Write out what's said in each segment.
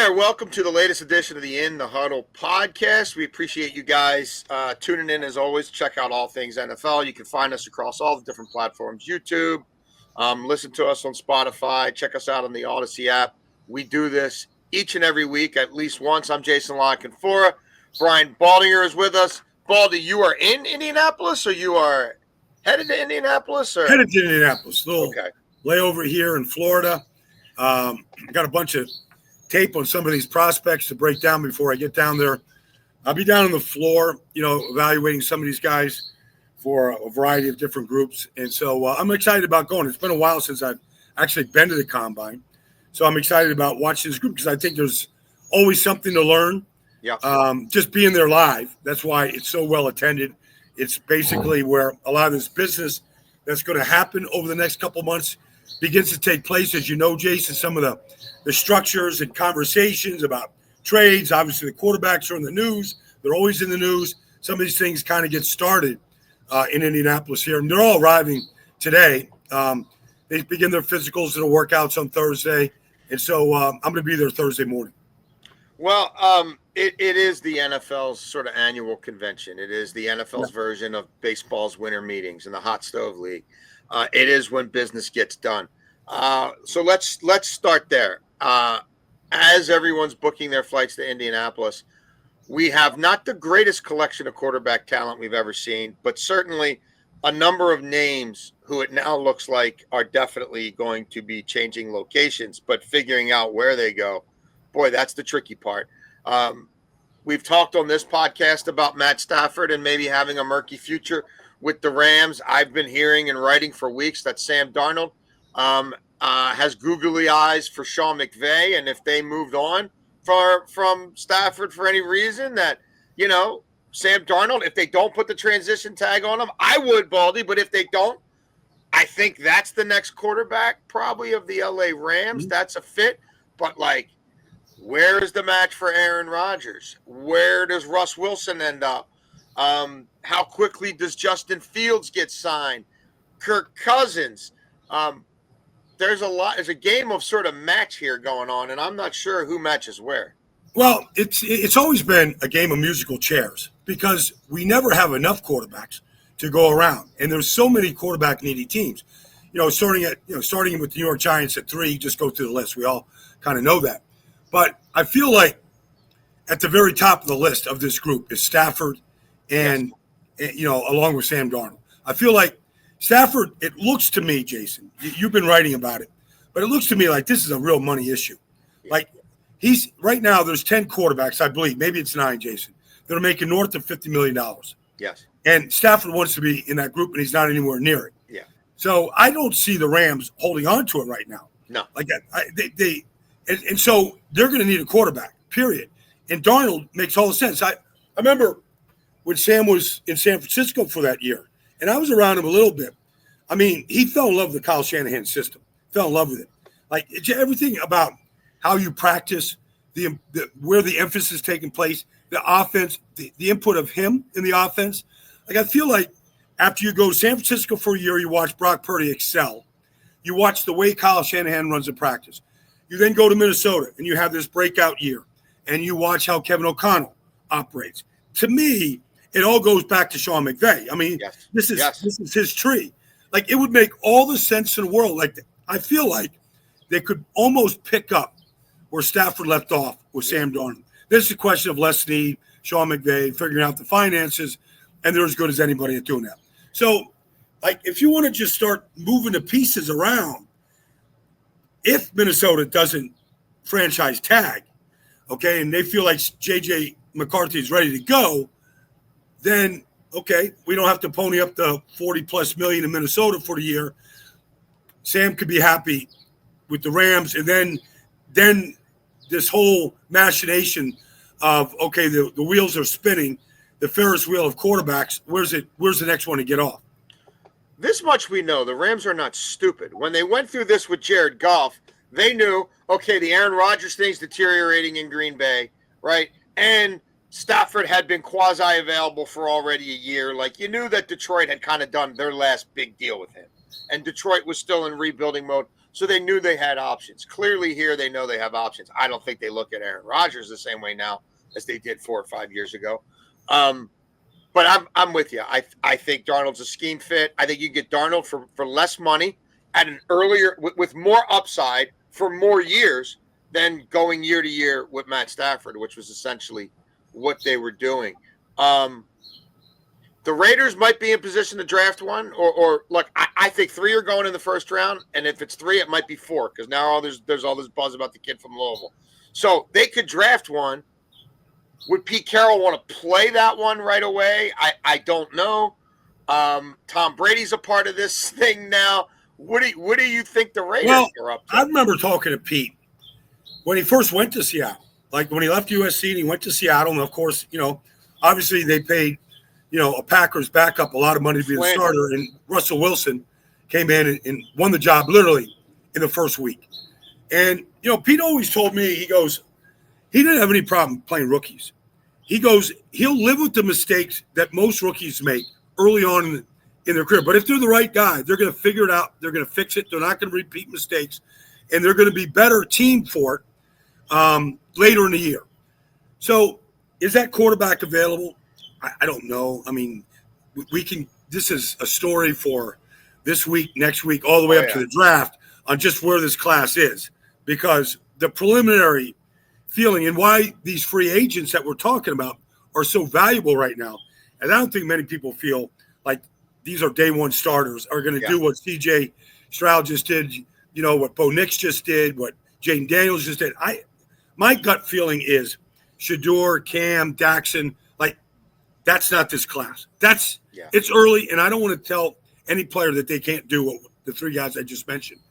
there. Welcome to the latest edition of the In the Huddle podcast. We appreciate you guys tuning in as always. Check out all things NFL. You can find us across all the different platforms, YouTube. Listen to us on Spotify. Check us out on the Odyssey app. We do this each and every week, at least once. I'm Jason Canfora. Brian Baldinger is with us. Baldy, you are in Indianapolis, or you are headed to Indianapolis? Or? Headed to Indianapolis. Little layover here in Florida. Got a bunch of tape on some of these prospects to break down before I get down there. I'll be down on the floor, evaluating some of these guys for a variety of different groups. And so I'm excited about going. It's been a while since I've actually been to the Combine. So I'm excited about watching this group because I think there's always something to learn. Yeah. Just being there live. That's why it's so well attended. It's basically where a lot of this business that's going to happen over the next couple months begins to take place. As you know, Jason, some of the structures and conversations about trades. Obviously, the quarterbacks are in the news. They're always in the news. Some of these things kind of get started in Indianapolis here. And they're all arriving today. They begin their physicals and workouts on Thursday. And so I'm going to be there Thursday morning. Well, it is the NFL's sort of annual convention. It is the NFL's version of baseball's winter meetings and the Hot Stove League. It is when business gets done. So let's start there. As everyone's booking their flights to Indianapolis, we have not the greatest collection of quarterback talent we've ever seen, but certainly a number of names who it now looks like are definitely going to be changing locations, but figuring out where they go. Boy, that's the tricky part. We've talked on this podcast about Matt Stafford and maybe having a murky future with the Rams. I've been hearing and writing for weeks that Sam Darnold has googly eyes for Sean McVay, and if they moved on from Stafford for any reason, that Sam Darnold, if they don't put the transition tag on him, I would, Baldy, but if they don't, I think that's the next quarterback probably of the LA Rams. That's a fit, but where is the match for Aaron Rodgers? Where does Russ Wilson end up? How quickly does Justin Fields get signed? Kirk Cousins. There's a game of sort of match here going on, and I'm not sure who matches where. Well, it's always been a game of musical chairs because we never have enough quarterbacks to go around, and there's so many quarterback needy teams. Starting with the New York Giants at 3, just go through the list. We all kind of know that. But I feel like at the very top of the list of this group is Stafford and, along with Sam Darnold. I feel like Stafford, it looks to me, Jason, you've been writing about it, but it looks to me like this is a real money issue. He's right now, there's 10 quarterbacks, I believe, maybe it's 9, Jason, that are making north of $50 million. Yes. And Stafford wants to be in that group, and he's not anywhere near it. Yeah. So I don't see the Rams holding on to it right now. No. And so they're going to need a quarterback, period. And Darnold makes all the sense. I remember when Sam was in San Francisco for that year, and I was around him a little bit. I mean, he fell in love with the Kyle Shanahan system, fell in love with it. Everything about how you practice, where the emphasis is taking place, the offense, the input of him in the offense. I feel like after you go to San Francisco for a year, you watch Brock Purdy excel. You watch the way Kyle Shanahan runs the practice. You then go to Minnesota, and you have this breakout year, and you watch how Kevin O'Connell operates. To me, it all goes back to Sean McVay. I mean, This is his tree. It would make all the sense in the world. I feel like they could almost pick up where Stafford left off with Sam Darnold. This is a question of Les Snead, Sean McVay, figuring out the finances, and they're as good as anybody at doing that. So, if you want to just start moving the pieces around, if Minnesota doesn't franchise tag, and they feel like J.J. McCarthy is ready to go, then, we don't have to pony up the $40+ million in Minnesota for the year. Sam could be happy with the Rams, and then this whole machination of, the wheels are spinning, the Ferris wheel of quarterbacks, where's the next one to get off? This much we know. The Rams are not stupid. When they went through this with Jared Goff, they knew, the Aaron Rodgers thing's deteriorating in Green Bay, right? And Stafford had been quasi-available for already a year. You knew that Detroit had kind of done their last big deal with him. And Detroit was still in rebuilding mode. So they knew they had options. Clearly here they know they have options. I don't think they look at Aaron Rodgers the same way now as they did 4 or 5 years ago. But I'm with you. I think Darnold's a scheme fit. I think you get Darnold for less money at an earlier with more upside for more years than going year to year with Matt Stafford, which was essentially what they were doing. The Raiders might be in position to draft one, or look, I think 3 are going in the first round, and if it's 3, it might be 4 because now there's all this buzz about the kid from Louisville. So they could draft one. Would Pete Carroll want to play that one right away? I don't know. Tom Brady's a part of this thing now. What do you think the Raiders are up to? I remember talking to Pete when he first went to Seattle. Like when he left USC and he went to Seattle, and of course, obviously they paid, a Packers backup a lot of money to be the starter, and Russell Wilson came in and won the job literally in the first week. And, Pete always told me, he goes, he didn't have any problem playing rookies. He goes, he'll live with the mistakes that most rookies make early on in their career. But if they're the right guy, they're going to figure it out. They're going to fix it. They're not going to repeat mistakes. And they're going to be better team for it later in the year. So is that quarterback available? I don't know. I mean, we can – this is a story for this week, next week, all the way up to the draft on just where this class is, because the preliminary feeling and why these free agents that we're talking about are so valuable right now. And I don't think many people feel like these are day one starters are going to do what C.J. Stroud just did, what Bo Nix just did, what Jaden Daniels just did. My gut feeling is Shador, Cam, Daxon, that's not this class. It's early, and I don't want to tell any player that they can't do what the 3 guys I just mentioned.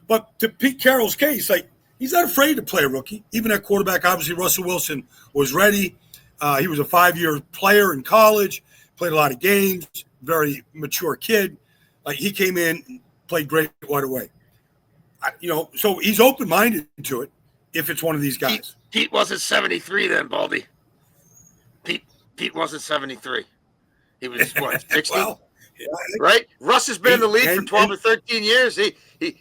But to Pete Carroll's case, he's not afraid to play a rookie. Even at quarterback, obviously Russell Wilson was ready. He was a 5-year player in college, played a lot of games, very mature kid. He came in and played great right away. So he's open-minded to it if it's one of these guys. Pete wasn't 73 then, Baldy. Pete wasn't 73. He was, what, 60? Right? Russ has been in the league for 12 or 13 years. He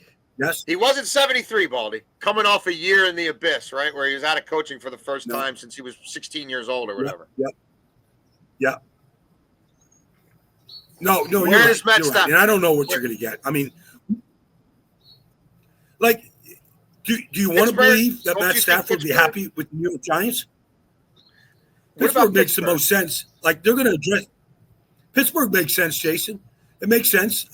wasn't 73, Baldy, coming off a year in the abyss, right, where he was out of coaching for the first time since he was 16 years old or whatever. Yep. No, you're right. And I don't know what you're going to get. I mean, do you want to believe that Matt Stafford would be happy with the New York Giants? Pittsburgh makes the most sense. They're going to address – Pittsburgh makes sense, Jason. It makes sense.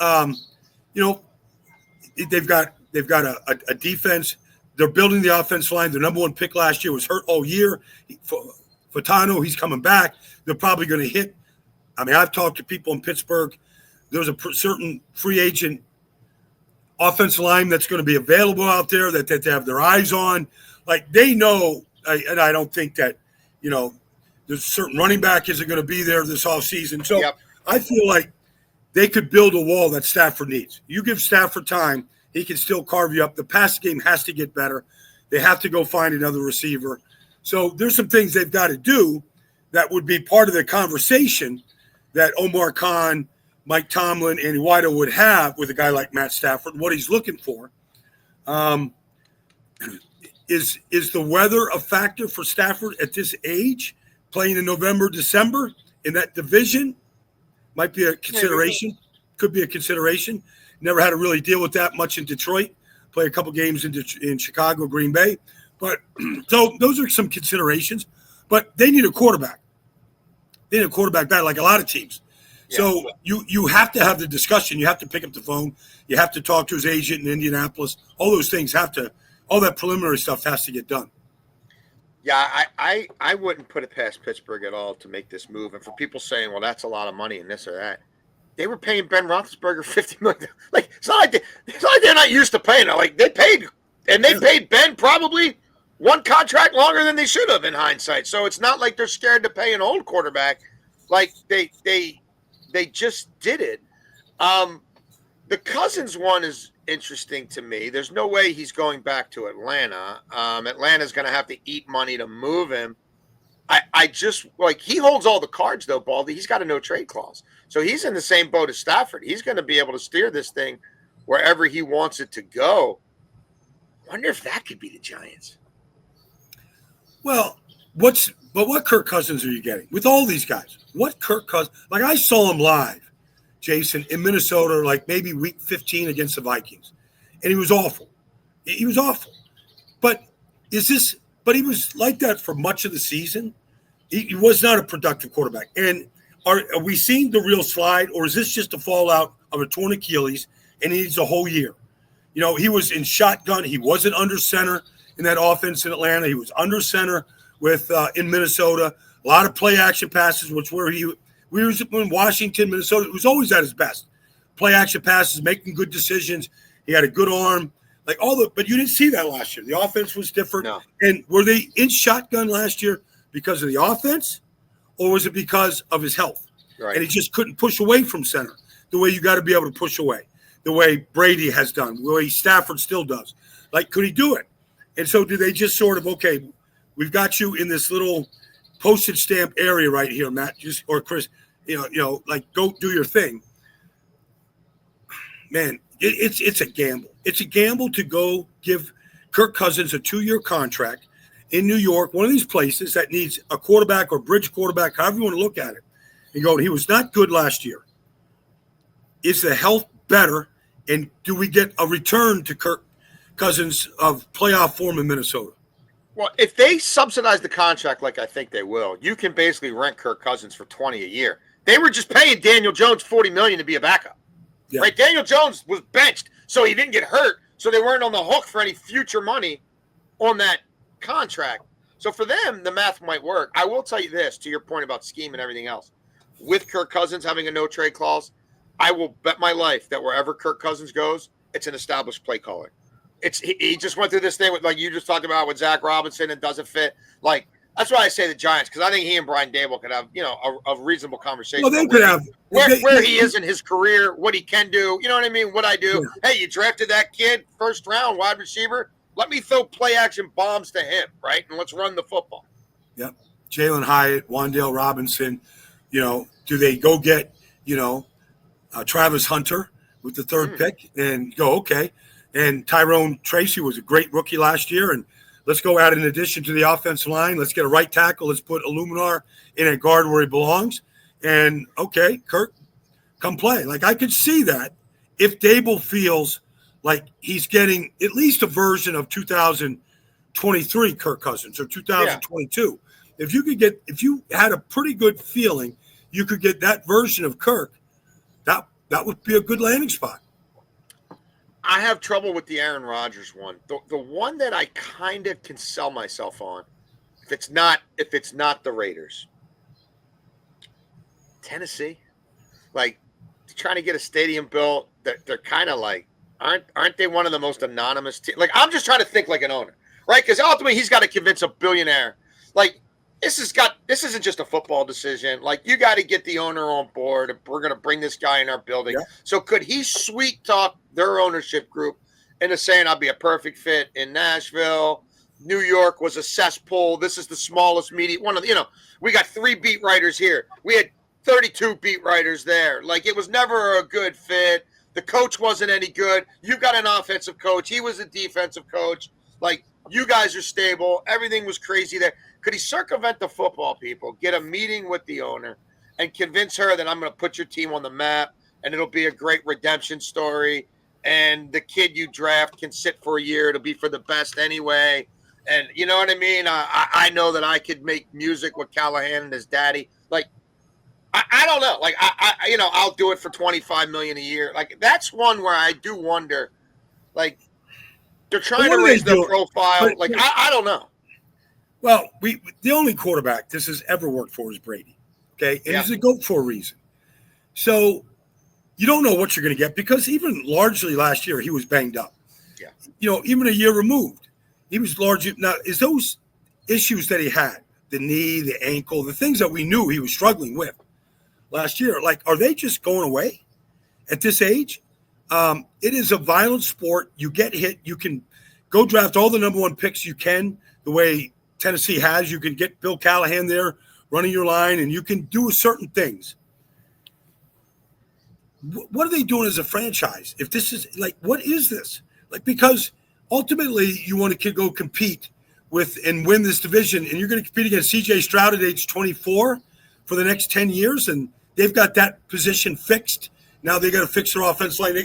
They've got a defense. They're building the offensive line. Their number 1 pick last year was hurt all year. Fatano, he's coming back. They're probably going to hit – I've talked to people in Pittsburgh. There's a certain free agent offensive line that's going to be available out there that they have their eyes on. They know and I don't think that, there's a certain running back isn't going to be there this offseason. So I feel like they could build a wall that Stafford needs. You give Stafford time, he can still carve you up. The pass game has to get better. They have to go find another receiver. So there's some things they've got to do that would be part of the conversation that Omar Khan, Mike Tomlin, Andy White would have with a guy like Matt Stafford, what he's looking for. Is the weather a factor for Stafford at this age? Playing in November, December in that division might be a consideration. Could be a consideration. Never had to really deal with that much in Detroit. Play a couple games in Chicago, Green Bay. But so those are some considerations. But they need a quarterback. They need a quarterback bad, like a lot of teams. So you have to have the discussion. You have to pick up the phone. You have to talk to his agent in Indianapolis. All those things all that preliminary stuff has to get done. Yeah, I wouldn't put it past Pittsburgh at all to make this move. And for people saying, well, that's a lot of money and this or that, they were paying Ben Roethlisberger $50 million. It's not like they're not used to paying. They paid, and they paid Ben probably one contract longer than they should have in hindsight. So it's not like they're scared to pay an old quarterback. They just did it. The Cousins one is interesting to me. There's no way he's going back to Atlanta. Atlanta's going to have to eat money to move him. I just he holds all the cards though, Baldy. He's got a no trade clause. So he's in the same boat as Stafford. He's going to be able to steer this thing wherever he wants it to go. Wonder if that could be the Giants. Well, what Kirk Cousins are you getting with all these guys? What Kirk Cousins? Like I saw him live, Jason, in Minnesota, like maybe week 15 against the Vikings, and he was awful. He was awful. But he was like that for much of the season. He was not a productive quarterback. And are we seeing the real slide, or is this just a fallout of a torn Achilles and he needs a whole year? You know, he was in shotgun. He wasn't under center in that offense in Atlanta. He was under center in Minnesota. A lot of play action passes, which we was in Washington, Minnesota. It was always at his best. Play action passes, making good decisions. He had a good arm. But you didn't see that last year. The offense was different. No. And were they in shotgun last year because of the offense, or was it because of his health? Right. And he just couldn't push away from center the way you got to be able to push away, the way Brady has done, the way Stafford still does. Like, could he do it? And so do they just sort of, okay, we've got you in this little postage stamp area right here, Matt, or Chris, like go do your thing. Man, it's a gamble. It's a gamble to go give Kirk Cousins a 2-year contract in New York, one of these places that needs a quarterback or bridge quarterback, however you want to look at it. And go, he was not good last year. Is the health better? And do we get a return to Kirk Cousins of playoff form in Minnesota? Well, if they subsidize the contract like I think they will, you can basically rent Kirk Cousins for $20 a year. They were just paying Daniel Jones $40 million to be a backup. Yeah. Right? Daniel Jones was benched, so he didn't get hurt, so they weren't on the hook for any future money on that contract. So for them, the math might work. I will tell you this, to your point about scheme and everything else. With Kirk Cousins having a no-trade clause, I will bet my life that wherever Kirk Cousins goes, it's an established play caller. He just went through this thing with, like you just talked about, with Zach Robinson and doesn't fit. Like, that's why I say the Giants, because I think he and Brian Dable could have, a reasonable conversation. Well, they could have. Where he is in his career, what he can do. You know what I mean? What I do. Yeah. Hey, you drafted that kid, first round, wide receiver. Let me throw play-action bombs to him, right? And let's run the football. Yep. Jalen Hyatt, Wan'Dale Robinson. Do they go get, Travis Hunter with the third pick and go, okay. And Tyrone Tracy was a great rookie last year. And let's go add an addition to the offensive line. Let's get a right tackle. Let's put Illuminar in a guard where he belongs. And, okay, Kirk, come play. Like, I could see that if Dable feels like he's getting at least a version of 2023 Kirk Cousins or 2022. Yeah. If you had a pretty good feeling you could get that version of Kirk, that would be a good landing spot. I have trouble with the Aaron Rodgers one. The one that I kind of can sell myself on, if it's not the Raiders. Tennessee. Like, trying to get a stadium built, they're kind of like, aren't they one of the most anonymous teams? Like, I'm just trying to think like an owner, right? Because ultimately he's got to convince a billionaire. Like, this isn't just a football decision. Like, you got to get the owner on board. We're going to bring this guy in our building. Yeah. So could he sweet talk their ownership group into saying, I'll be a perfect fit in Nashville. New York was a cesspool. This is the smallest media. We got 3 beat writers here. We had 32 beat writers there. Like, it was never a good fit. The coach wasn't any good. You got an offensive coach. He was a defensive coach. Like, you guys are stable. Everything was crazy there. Could he circumvent the football people, get a meeting with the owner, and convince her that I'm going to put your team on the map, and it'll be a great redemption story, and the kid you draft can sit for a year. It'll be for the best anyway. And you know what I mean? I know that I could make music with Callahan and his daddy. Like, I don't know. Like, I'll do it for $25 million a year. Like, that's one where I do wonder, like, they're trying to raise their profile. Like, I don't know. Well, the only quarterback this has ever worked for is Brady, okay? And he's a GOAT for a reason. So you don't know what you're going to get because even largely last year he was banged up. Yeah. Even a year removed, he was largely – now, is those issues that he had, the knee, the ankle, the things that we knew he was struggling with last year, like, are they just going away at this age? It is a violent sport. You get hit. You can go draft all the number 1 picks you can the way – Tennessee has. You can get Bill Callahan there running your line, and you can do certain things. What are they doing as a franchise? If this is like, what is this? Like, because ultimately you want to go compete with and win this division, and you're going to compete against C.J. Stroud at age 24 for the next 10 years, and they've got that position fixed. Now they got to fix their offense line.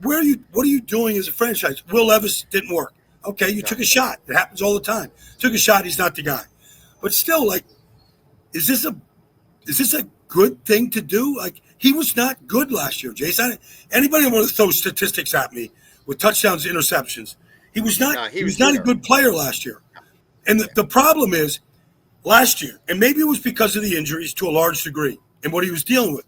What are you doing as a franchise? Will Levis didn't work. Okay, you took a shot. It happens all the time. Took a shot. He's not the guy. But still, is this a good thing to do? He was not good last year, Jason. Anybody want to throw statistics at me with touchdowns, interceptions? He was not. He was not a good player last year. And the problem is, last year, and maybe it was because of the injuries to a large degree and what he was dealing with,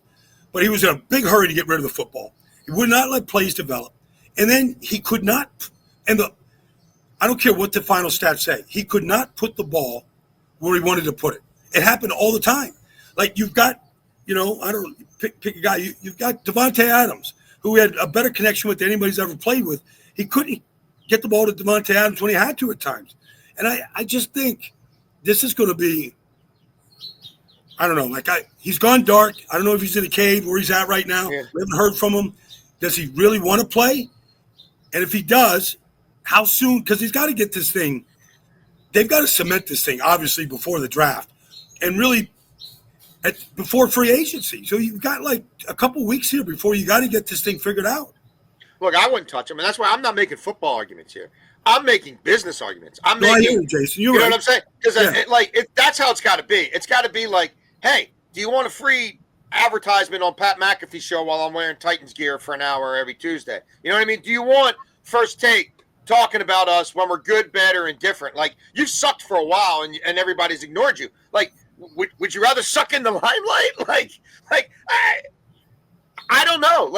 but he was in a big hurry to get rid of the football. He would not let plays develop. And then he could not, I don't care what the final stats say, he could not put the ball where he wanted to put it. It happened all the time. You've got, pick a guy. You've got Devontae Adams, who had a better connection with than anybody's ever played with. He couldn't get the ball to Devontae Adams when he had to at times. And I just think this is going to be, I don't know, he's gone dark. I don't know if he's in a cave where he's at right now. Yeah. We haven't heard from him. Does he really want to play? And if he does, how soon? Because he's got to get this thing. They've got to cement this thing, obviously, before the draft and really before free agency. So you've got a couple weeks here before you got to get this thing figured out. Look, I wouldn't touch him, and that's why I'm not making football arguments here. I'm making business arguments. I hear you, Jason. You know what I'm saying? Because that's how it's got to be. It's got to be hey, do you want a free advertisement on Pat McAfee's show while I'm wearing Titans gear for an hour every Tuesday? You know what I mean? Do you want First Take talking about us when we're good, bad, or indifferent? You've sucked for a while and everybody's ignored you. Would you rather suck in the limelight? I don't know.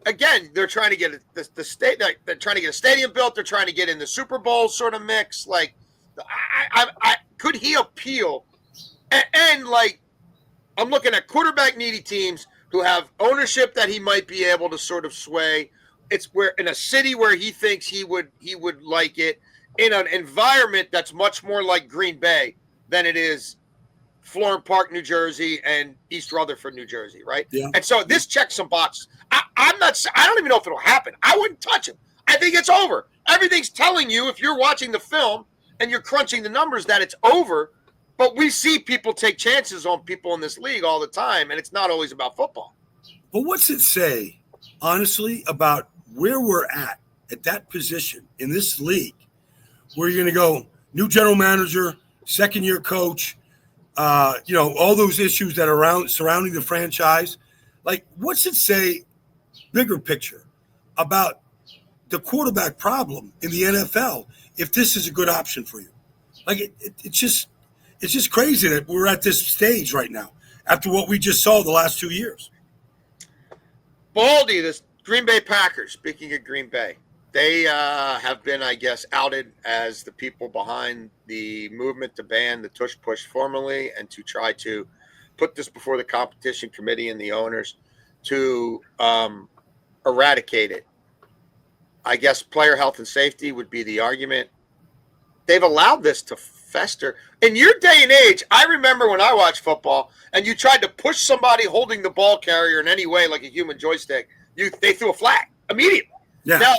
Again, they're trying to get the state. They're trying to get a stadium built. They're trying to get in the Super Bowl sort of mix. Could he appeal? And I'm looking at quarterback needy teams who have ownership that he might be able to sort of sway. It's where in a city where he thinks he would like it, in an environment that's much more like Green Bay than it is Florham Park, New Jersey, and East Rutherford, New Jersey, right? Yeah. And so this checks some boxes. I don't even know if it'll happen. I wouldn't touch him. I think it's over. Everything's telling you, if you're watching the film and you're crunching the numbers, that it's over. But we see people take chances on people in this league all the time, and it's not always about football. But what's it say, honestly, about where we're at that position in this league, where you're going to go new general manager, second-year coach, all those issues that are surrounding the franchise? What's it say, bigger picture, about the quarterback problem in the NFL if this is a good option for you? It's just crazy that we're at this stage right now after what we just saw the last 2 years. Baldy, the Green Bay Packers, speaking of Green Bay, they have been, I guess, outed as the people behind the movement to ban the tush push formally and to try to put this before the competition committee and the owners to eradicate it. I guess player health and safety would be the argument. They've allowed this to fester. In your day and age, I remember when I watched football and you tried to push somebody holding the ball carrier in any way like a human joystick, they threw a flag immediately. Yeah, now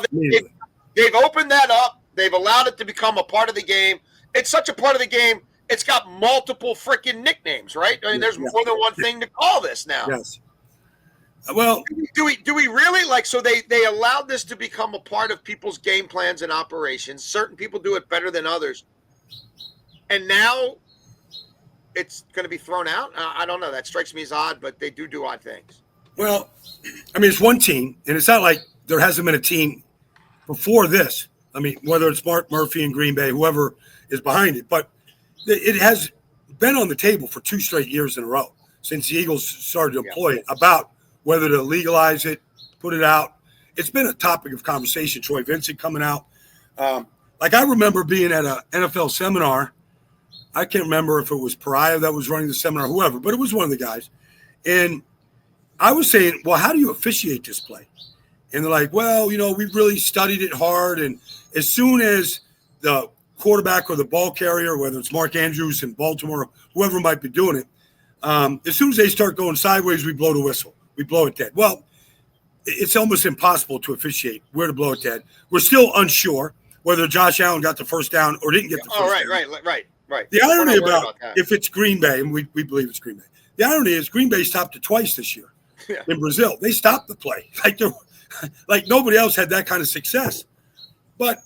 they've opened that up. They've allowed it to become a part of the game. It's such a part of the game, it's got multiple freaking nicknames, right? I mean, there's more than one thing to call this now. Yes. Well, do we really so they allowed this to become a part of people's game plans and operations. Certain people do it better than others. And now it's going to be thrown out? I don't know. That strikes me as odd, but they do odd things. Well, I mean, it's one team, and it's not like there hasn't been a team before this. I mean, whether it's Mark Murphy in Green Bay, whoever is behind it. But it has been on the table for 2 straight years in a row since the Eagles started to employ it about whether to legalize it, put it out. It's been a topic of conversation. Troy Vincent coming out. I remember being at an NFL seminar. I can't remember if it was Pariah that was running the seminar, whoever, but it was one of the guys. And I was saying, well, how do you officiate this play? And they're like, well, we've really studied it hard. And as soon as the quarterback or the ball carrier, whether it's Mark Andrews in Baltimore, whoever might be doing it, as soon as they start going sideways, we blow the whistle. We blow it dead. Well, it's almost impossible to officiate where to blow it dead. We're still unsure whether Josh Allen got the first down or didn't get the first down. Right. The irony about if it's Green Bay, and we believe it's Green Bay, the irony is Green Bay stopped it twice this year in Brazil. They stopped the play. Like nobody else had that kind of success. But,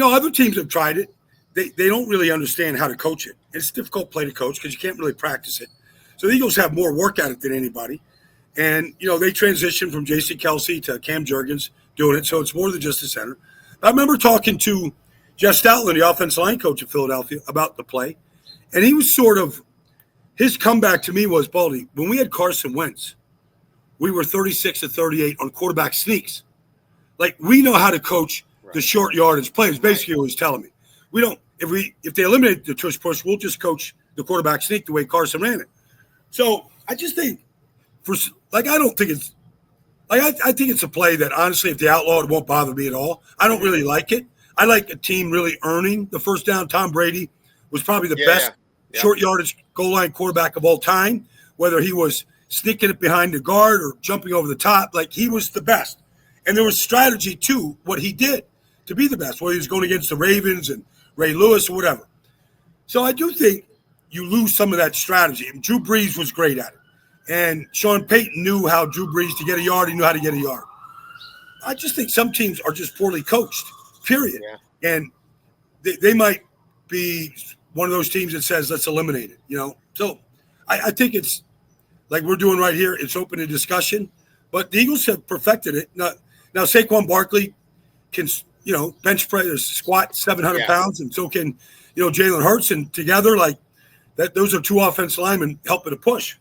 other teams have tried it. They don't really understand how to coach it. It's a difficult play to coach because you can't really practice it. So the Eagles have more work at it than anybody. And, they transitioned from J.C. Kelsey to Cam Jurgens doing it. So it's more than just a center. I remember talking to Jeff Stoutland, the offensive line coach of Philadelphia, about the play. And he was his comeback to me was, Baldy, when we had Carson Wentz, we were 36 to 38 on quarterback sneaks. Like, we know how to coach the short yardage plays. Basically, what he was telling me. We don't, if they eliminate the tush push, we'll just coach the quarterback sneak the way Carson ran it. So I just think I think it's a play that honestly, if they outlaw it won't bother me at all. I don't really like it. I like a team really earning the first down. Tom Brady was probably the best short yardage goal line quarterback of all time, whether he was sneaking it behind the guard or jumping over the top. Like, he was the best. And there was strategy to what he did to be the best, whether he was going against the Ravens and Ray Lewis or whatever. So I do think you lose some of that strategy. And Drew Brees was great at it. And Sean Payton knew how Drew Brees to get a yard. He knew how to get a yard. I just think some teams are just poorly coached, period. Yeah. And they might be one of those teams that says, let's eliminate it, So I think it's like we're doing right here. It's open to discussion. But the Eagles have perfected it. Now Saquon Barkley can, bench press or squat 700 pounds, and so can, Jalen Hurts, and together like that. Those are two offensive linemen helping to push.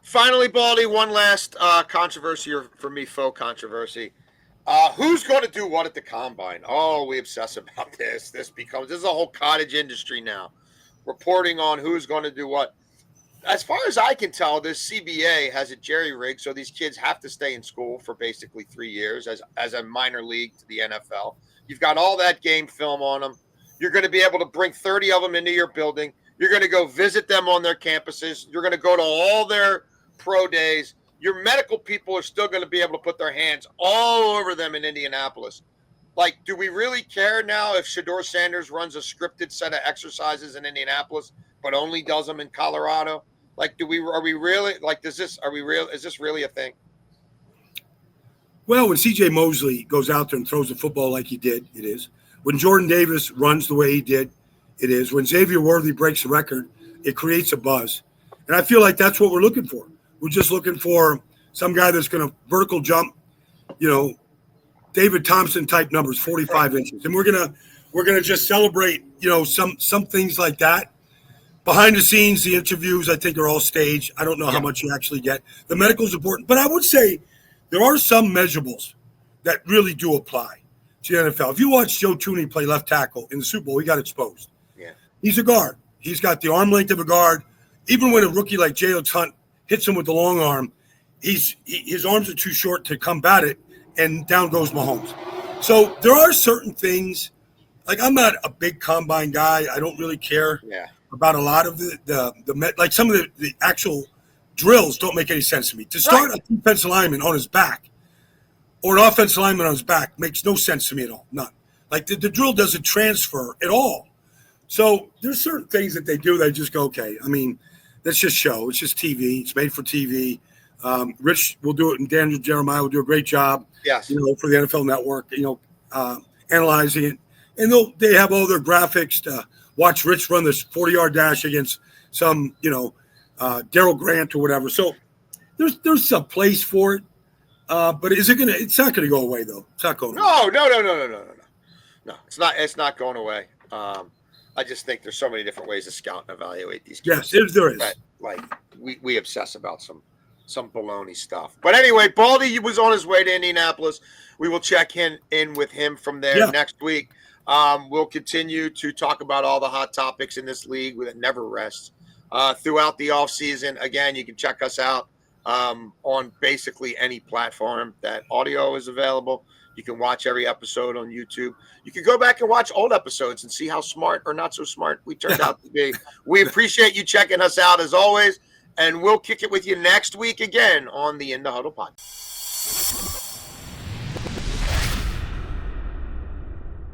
Finally, Baldy, one last controversy, or for me, faux controversy. Who's going to do what at the combine? Oh, we obsess about this. This is a whole cottage industry now, reporting on who's going to do what. As far as I can tell, this CBA has a jerry rig, so these kids have to stay in school for basically 3 years as a minor league to the NFL. You've got all that game film on them. You're going to be able to bring 30 of them into your building. You're going to go visit them on their campuses. You're going to go to all their pro days. Your medical people are still going to be able to put their hands all over them in Indianapolis. Like, do we really care now if Shedeur Sanders runs a scripted set of exercises in Indianapolis, but only does them in Colorado? Like, is this really a thing? Well, when C.J. Mosley goes out there and throws the football like he did, it is. When Jordan Davis runs the way he did, it is. When Xavier Worthy breaks the record, it creates a buzz. And I feel like that's what we're looking for. We're just looking for some guy that's going to vertical jump, David Thompson type numbers, 45 inches. And we're gonna just celebrate, some things like that. Behind the scenes, the interviews, I think, are all staged. I don't know how much you actually get. The medical is important. But I would say there are some measurables that really do apply to the NFL. If you watch Joe Thuney play left tackle in the Super Bowl, he got exposed. Yeah. He's a guard. He's got the arm length of a guard. Even when a rookie like Jalen Hunt hits him with the long arm, his arms are too short to combat it, and down goes Mahomes. So there are certain things. Like, I'm not a big combine guy. I don't really care about a lot of the some of the actual drills don't make any sense to me. To start a defensive lineman on his back or an offensive lineman on his back makes no sense to me at all. None. Like, the drill doesn't transfer at all. So there's certain things that they do that I just go, okay, I mean, that's just show. It's just TV. It's made for TV. Rich will do it, and Daniel Jeremiah will do a great job. Yes. For the NFL Network, analyzing it. And they have all their graphics to watch Rich run this 40-yard dash against some, Daryl Grant or whatever. So there's a place for it. But it's not gonna go away though. It's not going away. No. It's not going away. I just think there's so many different ways to scout and evaluate these kids. Yes, there is. Like we obsess about some baloney stuff. But anyway, Baldy was on his way to Indianapolis. We will check in with him from there next week. We'll continue to talk about all the hot topics in this league that never rests throughout the offseason. Again, you can check us out on basically any platform that audio is available. You can watch every episode on YouTube. You can go back and watch old episodes and see how smart or not so smart we turned out to be. We appreciate you checking us out as always, and we'll kick it with you next week again on the In the Huddle podcast.